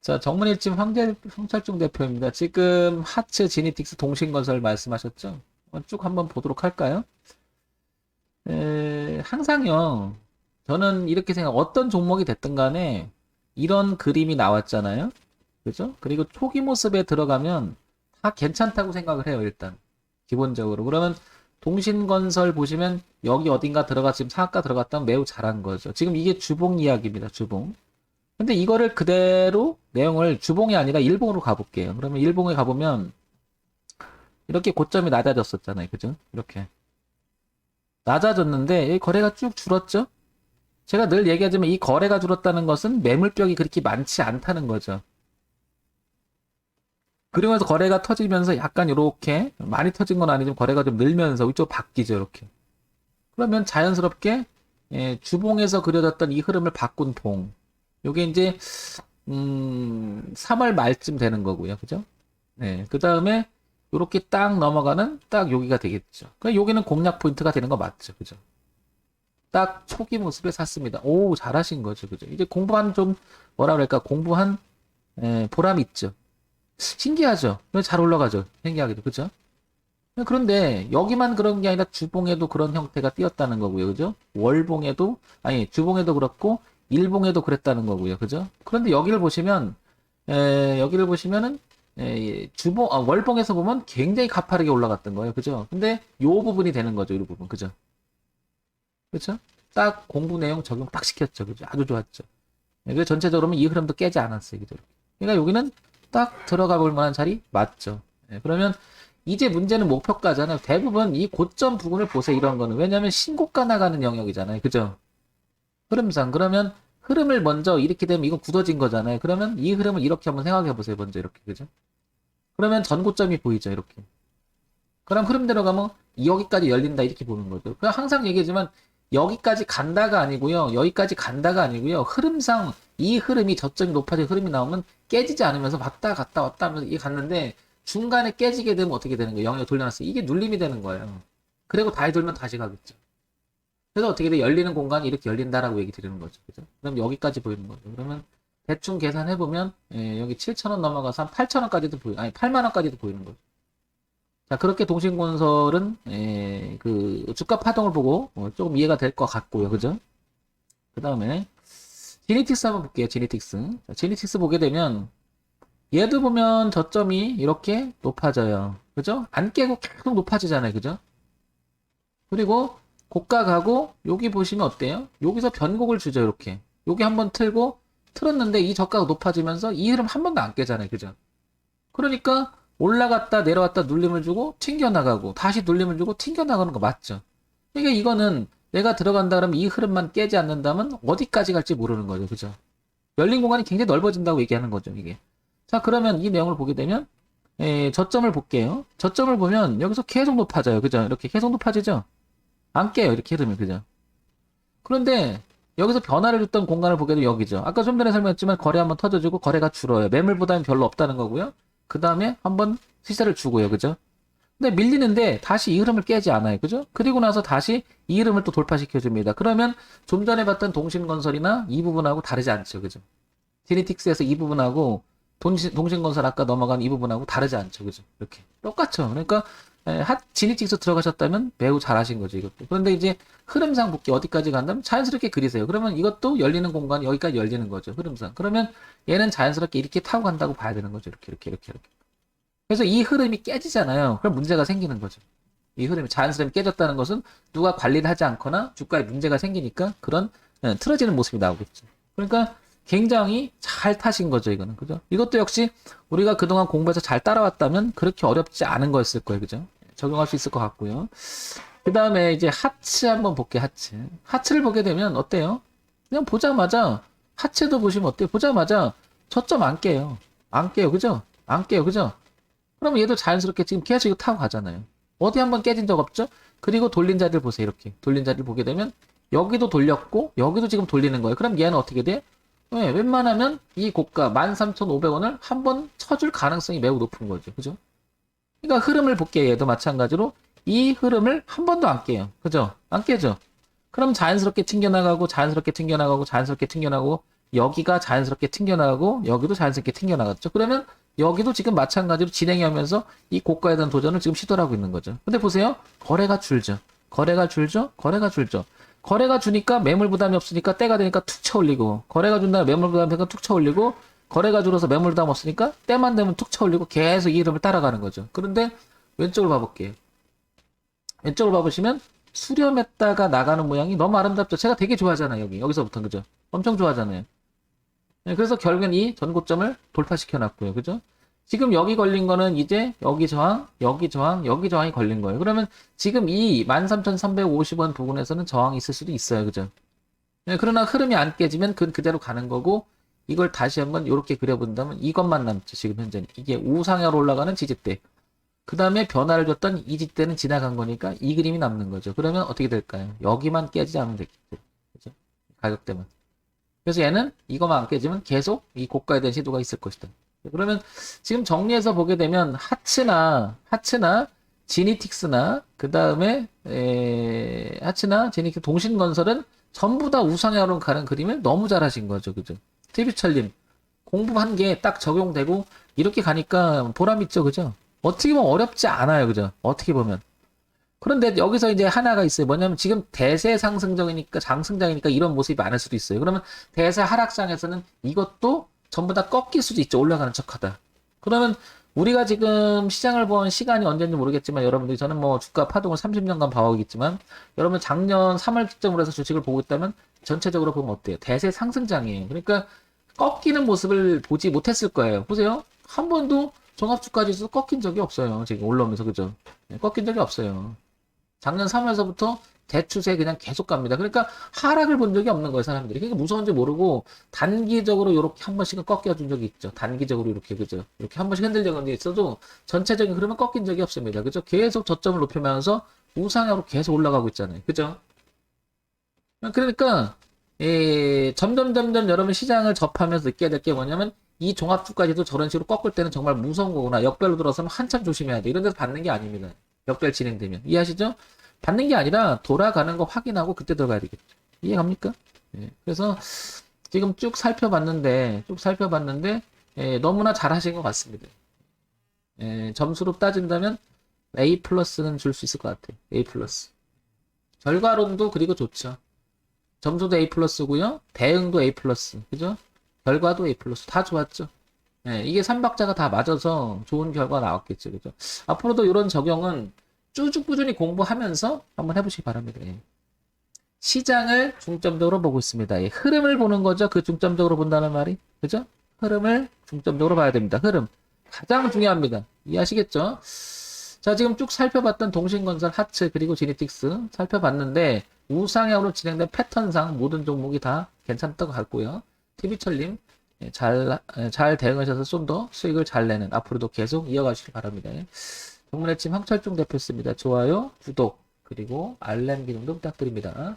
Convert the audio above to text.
자, 정문일집 황철중 대표입니다. 지금 하츠 지니틱스 동신건설 말씀하셨죠? 쭉 한번 보도록 할까요? 항상요, 저는 이렇게 생각, 어떤 종목이 됐든 간에 이런 그림이 나왔잖아요? 그죠? 그리고 초기 모습에 들어가면 다 괜찮다고 생각을 해요, 일단. 기본적으로. 그러면 동신건설 보시면 여기 어딘가 들어가, 지금 상한가 들어갔다면 매우 잘한 거죠. 지금 이게 주봉 이야기입니다, 주봉. 근데 이거를 그대로 내용을 주봉이 아니라 일봉으로 가볼게요. 그러면 일봉에 가보면 이렇게 고점이 낮아졌었잖아요. 그죠? 이렇게. 낮아졌는데 이 거래가 쭉 줄었죠? 제가 늘 얘기하지만 이 거래가 줄었다는 것은 매물벽이 그렇게 많지 않다는 거죠. 그러면서 거래가 터지면서 약간 이렇게 많이 터진 건 아니지만 거래가 좀 늘면서 이쪽 바뀌죠. 이렇게. 그러면 자연스럽게 주봉에서 그려졌던 이 흐름을 바꾼 봉. 요게 이제 3월 말쯤 되는 거고요. 그죠? 네. 그 다음에 요렇게 딱 넘어가는 딱 여기가 되겠죠. 그 여기는 공략 포인트가 되는 거 맞죠? 그죠? 딱 초기 모습에 샀습니다. 오, 잘하신 거죠. 그죠? 이제 공부한 좀 뭐라 그럴까? 공부한 보람 있죠. 신기하죠? 잘 올라가죠. 신기하게도. 그죠? 그런데 여기만 그런 게 아니라 주봉에도 그런 형태가 띄었다는 거고요. 그죠? 월봉에도 아니 주봉에도 그렇고 일봉에도 그랬다는 거고요. 그죠? 그런데 여기를 보시면 여기를 보시면은 주봉 월봉에서 보면 굉장히 가파르게 올라갔던 거예요. 그죠? 근데 요 부분이 되는 거죠. 이 부분. 그죠? 그렇죠? 딱 공부 내용 적용 딱 시켰죠. 그죠? 아주 좋았죠. 그래서 전체적으로 이 흐름도 깨지 않았어요. 그죠? 그러니까 여기는 딱 들어가 볼 만한 자리 맞죠. 그러면 이제 문제는 목표가잖아요. 대부분 이 고점 부분을 보세요. 이런 거는. 왜냐면 신고가 나가는 영역이잖아요. 그죠? 흐름상. 그러면 흐름을 먼저 이렇게 되면 이건 굳어진 거잖아요. 그러면 이 흐름을 이렇게 한번 생각해 보세요. 먼저 이렇게. 그죠? 그러면 전고점이 보이죠. 이렇게. 그럼 흐름대로 가면 여기까지 열린다. 이렇게 보는 거죠. 그냥 항상 얘기하지만 여기까지 간다가 아니고요. 여기까지 간다가 아니고요. 흐름상 이 흐름이 저점이 높아진 흐름이 나오면 깨지지 않으면서 왔다 갔다 왔다 하면서 이게 갔는데 중간에 깨지게 되면 어떻게 되는 거예요? 영역 돌려놨어요. 이게 눌림이 되는 거예요. 그리고 다시 돌면 다시 가겠죠. 그래서 어떻게 돼? 열리는 공간이 이렇게 열린다라고 얘기 드리는 거죠. 그죠? 그럼 여기까지 보이는 거죠. 그러면 대충 계산해보면, 여기 7,000원 넘어가서 한 8,000원까지도 아니, 8만원까지도 보이는 거죠. 자, 그렇게 동신건설은, 그, 주가 파동을 보고, 조금 이해가 될 것 같고요. 그죠? 그 다음에, 지니틱스 한번 볼게요. 지니틱스. 자, 지니틱스 보게 되면, 얘도 보면 저점이 이렇게 높아져요. 그죠? 안 깨고 계속 높아지잖아요. 그죠? 그리고 고가 가고 여기 보시면 어때요? 여기서 변곡을 주죠. 이렇게. 여기 한번 틀고 틀었는데 이 저가가 높아지면서 이 흐름 한 번도 안 깨잖아요. 그죠? 그러니까 올라갔다 내려왔다 눌림을 주고 튕겨나가고 다시 눌림을 주고 튕겨나가는 거 맞죠? 그러니까 이거는 내가 들어간다 그러면 이 흐름만 깨지 않는다면 어디까지 갈지 모르는 거죠. 그죠? 열린 공간이 굉장히 넓어진다고 얘기하는 거죠. 이게. 자, 그러면 이 내용을 보게 되면 저점을 볼게요. 저점을 보면 여기서 계속 높아져요. 그죠? 이렇게 계속 높아지죠? 안 깨요. 이렇게 흐름이. 그죠? 그런데 여기서 변화를 줬던 공간을 보게 되면 여기죠. 아까 좀 전에 설명했지만 거래 한번 터져주고 거래가 줄어요. 매물보다는 별로 없다는 거고요. 그 다음에 한번 시세를 주고요. 그죠? 근데 밀리는데 다시 이 흐름을 깨지 않아요. 그죠? 그리고 나서 다시 이 흐름을 또 돌파시켜줍니다. 그러면 좀 전에 봤던 동신건설이나 이 부분하고 다르지 않죠. 그죠? 지니틱스에서 이 부분하고 동신건설 아까 넘어간 이 부분하고 다르지 않죠. 그죠? 이렇게. 똑같죠. 그러니까, 지니틱스 들어가셨다면 매우 잘하신 거죠. 이것도. 그런데 이제 흐름상 볼게 어디까지 간다면 자연스럽게 그리세요. 그러면 이것도 열리는 공간이 여기까지 열리는 거죠. 흐름상. 그러면 얘는 자연스럽게 이렇게 타고 간다고 봐야 되는 거죠. 이렇게, 이렇게, 이렇게, 이렇게. 그래서 이 흐름이 깨지잖아요. 그럼 문제가 생기는 거죠. 이 흐름이 자연스럽게 깨졌다는 것은 누가 관리를 하지 않거나 주가에 문제가 생기니까 그런 틀어지는 모습이 나오겠죠. 그러니까 굉장히 잘 타신 거죠, 이거는. 그죠? 이것도 역시 우리가 그동안 공부해서 잘 따라왔다면 그렇게 어렵지 않은 거였을 거예요. 그죠? 적용할 수 있을 것 같고요. 그 다음에 이제 하츠 한번 볼게요, 하츠. 하츠를 보게 되면 어때요? 그냥 보자마자, 하츠도 보시면 어때요? 보자마자 저점 안 깨요. 안 깨요. 그죠? 안 깨요. 그죠? 그럼 얘도 자연스럽게 지금 계속 이거 타고 가잖아요. 어디 한번 깨진 적 없죠? 그리고 돌린 자리를 보세요. 이렇게. 돌린 자리를 보게 되면 여기도 돌렸고 여기도 지금 돌리는 거예요. 그럼 얘는 어떻게 돼? 네, 웬만하면 이 고가 13,500원을 한번 쳐줄 가능성이 매우 높은 거죠. 그죠? 그러니까 흐름을 볼게요. 얘도 마찬가지로 이 흐름을 한 번도 안 깨요. 그죠? 안 깨죠? 그럼 자연스럽게 튕겨나가고 자연스럽게 튕겨나가고 자연스럽게 튕겨나가고 여기가 자연스럽게 튕겨나가고 여기도 자연스럽게 튕겨나갔죠. 그러면 여기도 지금 마찬가지로 진행이 하면서 이 고가에 대한 도전을 지금 시도를 하고 있는 거죠. 근데 보세요. 거래가 줄죠. 거래가 줄죠. 거래가 줄죠. 거래가 주니까 매물 부담이 없으니까 때가 되니까 툭 쳐올리고, 거래가 준다면 매물 부담이 되니까 툭 쳐올리고, 거래가 줄어서 매물 부담 없으니까 때만 되면 툭 쳐올리고 계속 이 흐름을 따라가는 거죠. 그런데 왼쪽을 봐볼게요. 왼쪽을 봐보시면 수렴했다가 나가는 모양이 너무 아름답죠. 제가 되게 좋아하잖아요. 여기서부터 그죠? 엄청 좋아하잖아요. 네, 그래서 결국엔 이 전고점을 돌파시켜 놨고요. 그죠? 지금 여기 걸린 거는 이제 여기 저항, 여기 저항, 여기 저항이 걸린 거예요. 그러면 지금 이 13,350원 부근에서는 저항이 있을 수도 있어요. 그죠? 네, 그러나 흐름이 안 깨지면 그대로 가는 거고, 이걸 다시 한번 이렇게 그려본다면 이것만 남죠. 지금 현재는. 이게 우상향으로 올라가는 지지대. 그 다음에 변화를 줬던 이 지지대는 지나간 거니까 이 그림이 남는 거죠. 그러면 어떻게 될까요? 여기만 깨지지 않으면 되겠죠. 그죠? 가격대만. 그래서 얘는 이거만 안 깨지면 계속 이 고가에 대한 시도가 있을 것이다. 그러면 지금 정리해서 보게 되면 하츠나 지니틱스나 그 다음에 하츠나 지니틱스 동신건설은 전부 다 우상향으로 가는 그림을 너무 잘하신 거죠. 그죠? TV철님 공부한 게 딱 적용되고 이렇게 가니까 보람 있죠. 그죠? 어떻게 보면 어렵지 않아요. 그죠? 어떻게 보면. 그런데 여기서 이제 하나가 있어요. 뭐냐면 지금 대세 상승장이니까 장승장이니까 이런 모습이 많을 수도 있어요. 그러면 대세 하락장에서는 이것도 전부 다 꺾일 수도 있죠. 올라가는 척하다. 그러면 우리가 지금 시장을 본 시간이 언제인지 모르겠지만 여러분들이 저는 뭐 주가 파동을 30년간 봐오겠지만 여러분 작년 3월 기점으로 해서 주식을 보고 있다면 전체적으로 보면 어때요? 대세 상승장이에요. 그러니까 꺾이는 모습을 보지 못했을 거예요. 보세요. 한 번도 종합주가지수 꺾인 적이 없어요. 지금 올라오면서 그죠? 네, 꺾인 적이 없어요. 작년 3월서부터 대추세 그냥 계속 갑니다. 그러니까 하락을 본 적이 없는 거예요, 사람들이. 그러니까 무서운지 모르고 단기적으로 이렇게 한 번씩은 꺾여준 적이 있죠. 단기적으로 이렇게 그죠? 이렇게 한 번씩 흔들려는 게 있어도 전체적인 흐름은 꺾인 적이 없습니다. 그죠? 계속 저점을 높이면서 우상향으로 계속 올라가고 있잖아요. 그죠? 그러니까 점점 여러분 시장을 접하면서 느끼게 될 게 뭐냐면 이 종합주까지도 저런 식으로 꺾을 때는 정말 무서운 거구나. 역별로 들어서는 한참 조심해야 돼. 이런 데서 받는 게 아닙니다. 역별 진행되면. 이해하시죠? 받는 게 아니라 돌아가는 거 확인하고 그때 들어가야 되겠죠. 이해갑니까? 예. 그래서 지금 쭉 살펴봤는데 너무나 잘하신 것 같습니다. 점수로 따진다면 A 플러스는 줄 수 있을 것 같아요. A 플러스. 결과론도 그리고 좋죠. 점수도 A 플러스고요. 대응도 A 플러스. 그죠? 결과도 A 플러스. 다 좋았죠. 이게 3박자가 다 맞아서 좋은 결과 나왔겠죠. 그죠? 앞으로도 이런 적용은 쭉 꾸준히 공부하면서 한번 해보시기 바랍니다. 시장을 중점적으로 보고 있습니다. 흐름을 보는 거죠. 그 중점적으로 본다는 말이. 그죠? 흐름을 중점적으로 봐야 됩니다. 흐름. 가장 중요합니다. 이해하시겠죠? 자, 지금 쭉 살펴봤던 동신건설, 하츠, 그리고 지니틱스 살펴봤는데 우상향으로 진행된 패턴상 모든 종목이 다 괜찮다고 같고요. TV철님 잘 대응하셔서 좀 더 수익을 잘 내는 앞으로도 계속 이어가시기 바랍니다. 정문의 침 황철중 대표였습니다. 좋아요, 구독, 그리고 알람 기능도 부탁드립니다.